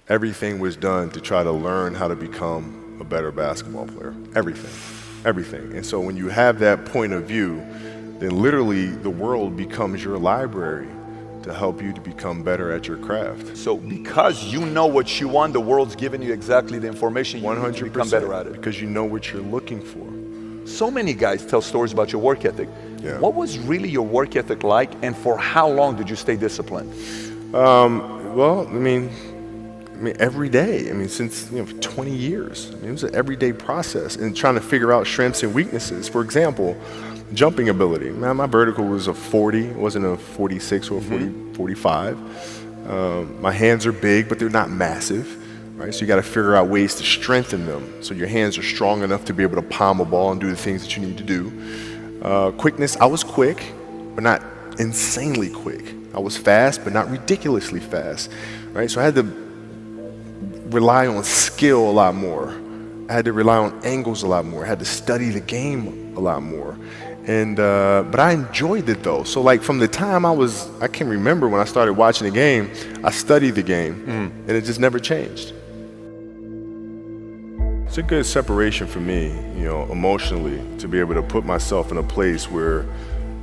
Everything was done to try to learn how to become a better basketball player. Everything, everything. And so when you have that point of view, then literally the world becomes your library to help you to become better at your craft. So because you know what you want, the world's giving you exactly the information you need to become better at it. Because you know what you're looking for. So many guys tell stories about your work ethic. Yeah. What was really your work ethic like, and for how long did you stay disciplined? Well, I mean, every day. I mean, since for 20 years. I mean, it was an everyday process and trying to figure out strengths and weaknesses. For example, jumping ability. Man, my vertical was a 40. It wasn't a 46 or a 45. My hands are big, but they're not massive. Right? So you got to figure out ways to strengthen them so your hands are strong enough to be able to palm a ball and do the things that you need to do. Quickness, I was quick, but not insanely quick. I was fast, but not ridiculously fast. Right? So I had to rely on skill a lot more. I had to rely on angles a lot more. I had to study the game a lot more. And but I enjoyed it though. So like from the time I can remember when I started watching the game, I studied the game and it just never changed. It's a good separation for me, emotionally, to be able to put myself in a place where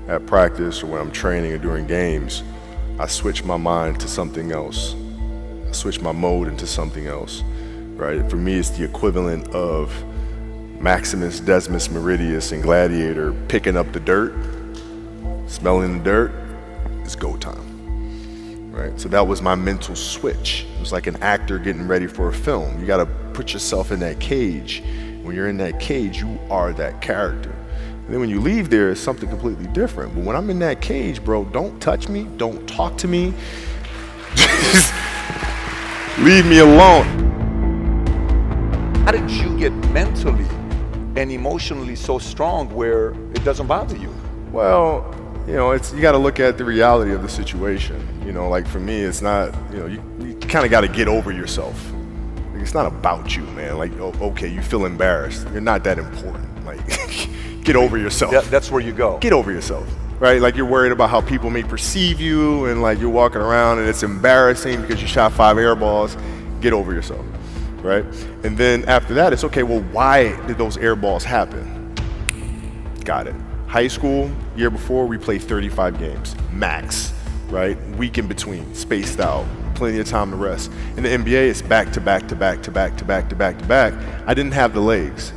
at practice or when I'm training or during games, I switch my mind to something else. I switch my mode into something else, right? For me, it's the equivalent of Maximus Decimus Meridius in Gladiator picking up the dirt, smelling the dirt, it's go time. Right? So that was my mental switch. It was like an actor getting ready for a film. You got to put yourself in that cage. When you're in that cage, you are that character. And then when you leave there, it's something completely different. But when I'm in that cage, bro, don't touch me, don't talk to me. Just leave me alone. How did you get mentally and emotionally so strong where it doesn't bother you? Well, you got to look at the reality of the situation. Like for me, it's not, you kind of got to get over yourself. Like, it's not about you, man. Like, okay, you feel embarrassed. You're not that important. Like, get over yourself. That's where you go. Get over yourself, right? Like you're worried about how people may perceive you and like you're walking around and it's embarrassing because you shot 5 air balls. Get over yourself, right? And then after that, it's okay, well, why did those air balls happen? Got it. High school, year before, we played 35 games, max, right? Week in between, spaced out, plenty of time to rest. In the NBA, it's back to back to back to back to back to back to back. I didn't have the legs.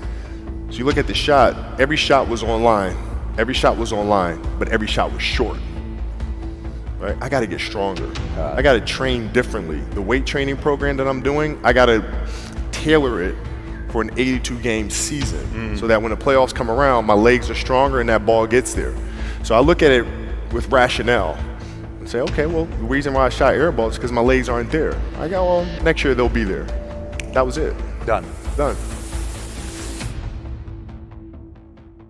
So you look at the shot, every shot was online, but every shot was short, right? I gotta get stronger. I gotta train differently. The weight training program that I'm doing, I gotta tailor it for an 82-game season so that when the playoffs come around, my legs are stronger and that ball gets there. So I look at it with rationale and say, okay, well, the reason why I shot air balls is because my legs aren't there. I go, well, next year they'll be there. That was it. Done.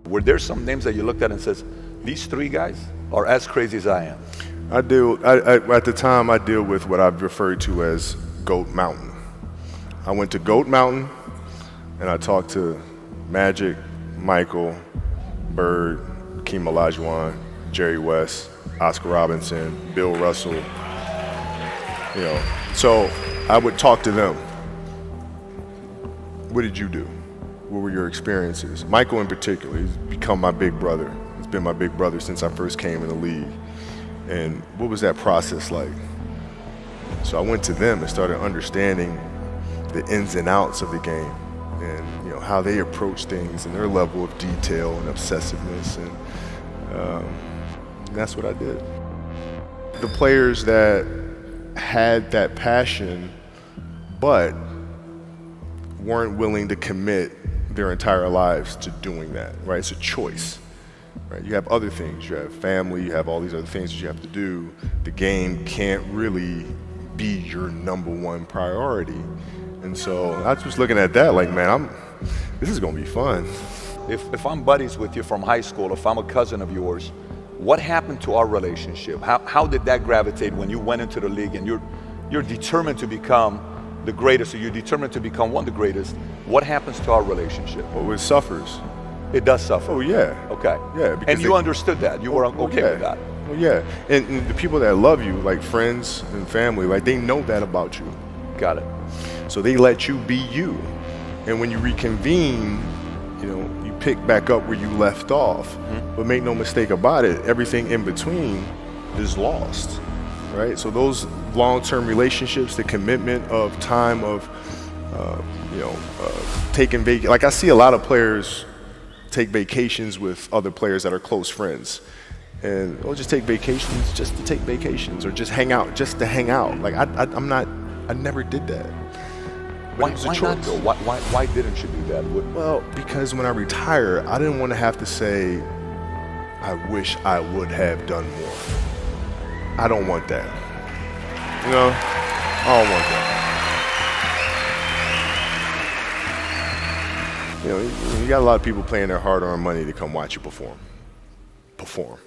Were there some names that you looked at and says, these 3 guys are as crazy as I am? At the time, I deal with what I've referred to as Goat Mountain. I went to Goat Mountain, and I talked to Magic, Michael, Bird, Hakeem Olajuwon, Jerry West, Oscar Robinson, Bill Russell. So I would talk to them. What did you do? What were your experiences? Michael in particular, he's become my big brother. He's been my big brother since I first came in the league. And what was that process like? So I went to them and started understanding the ins and outs of the game and how they approach things and their level of detail and obsessiveness, and that's what I did. The players that had that passion but weren't willing to commit their entire lives to doing that, right? It's a choice, right? You have other things, you have family, you have all these other things that you have to do. The game can't really be your #1 priority. And so I was just looking at that like, man, this is gonna be fun. If I'm buddies with you from high school, if I'm a cousin of yours, what happened to our relationship? How did that gravitate when you went into the league and you're determined to become the greatest, or you're determined to become one of the greatest? What happens to our relationship? Well, it suffers. It does suffer. Oh yeah. Okay. Yeah. And you understood that. You were okay with that. Well, yeah. And the people that love you, like friends and family, like they know that about you. Got it. So they let you be you. And when you reconvene, you pick back up where you left off. But make no mistake about it, everything in between is lost, right? So those long-term relationships, the commitment of time of, taking vacation. Like I see a lot of players take vacations with other players that are close friends. And we'll just take vacations just to take vacations, or just hang out just to hang out. Like I never did that. Why not though? Why didn't you do that? Well, because when I retire, I didn't want to have to say, I wish I would have done more. I don't want that. I don't want that. You got a lot of people paying their hard-earned money to come watch you perform. Perform.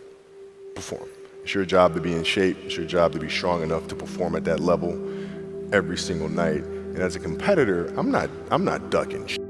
It's your job to be in shape. It's your job to be strong enough to perform at that level every single night. And as a competitor, I'm not ducking shit.